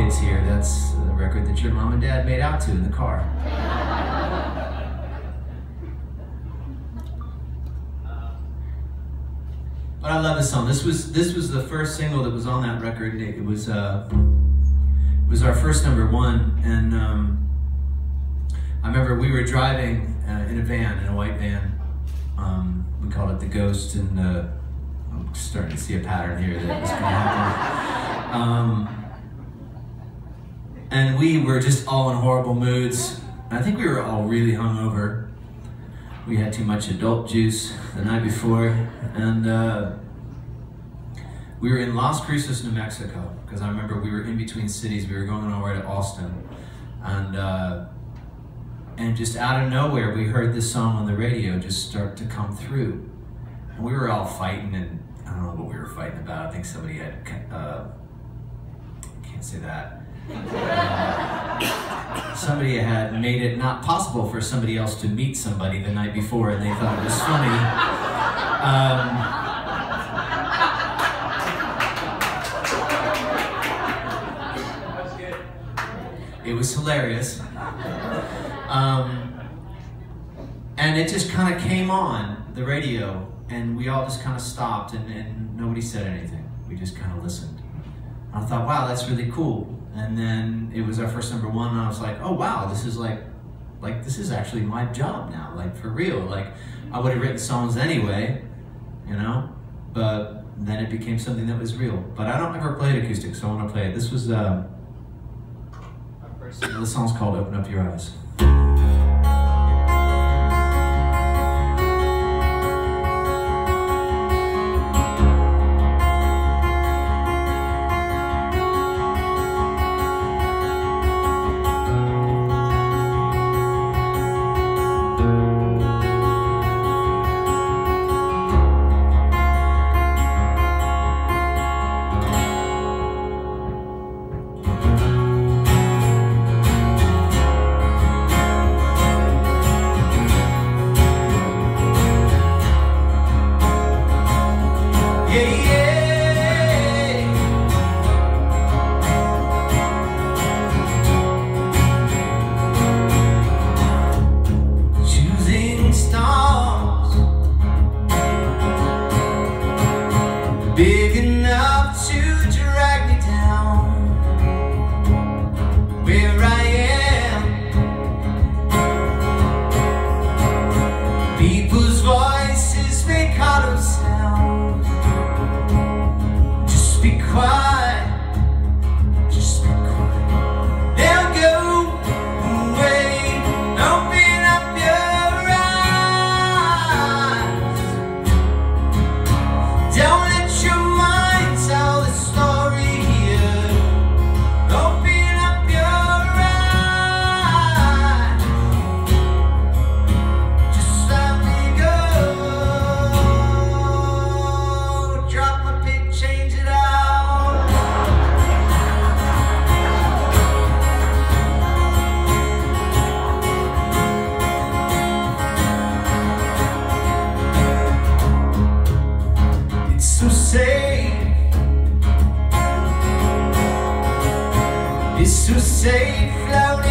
kids here, that's the record that your mom and dad made out to in the car. But I love this song. This was the first single that was on that record. It was our first #1, and I remember we were driving in a van, in a white van. We called it the Ghost, and I'm starting to see a pattern here that was going to happen. And we were just all in horrible moods. I think we were all really hungover. We had too much adult juice the night before, and we were in Las Cruces, New Mexico, because I remember we were in between cities. We were going over to Austin, and just out of nowhere, we heard this song on the radio just start to come through. And we were all fighting, and I don't know what we were fighting about. I think somebody had, can't say that. Somebody had made it not possible for somebody else to meet somebody the night before, and they thought it was funny. It was hilarious. And it just kind of came on the radio, and we all just kind of stopped, and nobody said anything. We just kind of listened. And I thought, wow, that's really cool. And then it was our first #1, and I was like, oh wow, this is like this is actually my job now, like for real. Like, I would have written songs anyway, you know, but then it became something that was real. But I don't ever play it acoustic, so I want to play it. This was the song's called "Open Up Your Eyes." Big enough to drag me down where I am. People's voices make hollow sounds. Just be quiet, just be quiet. They'll go away. Open up your eyes. Don't let your mind tell the story here. Open up your eyes. Just let me go. Drop my pick, change it out. It's so safe. It's so safe floating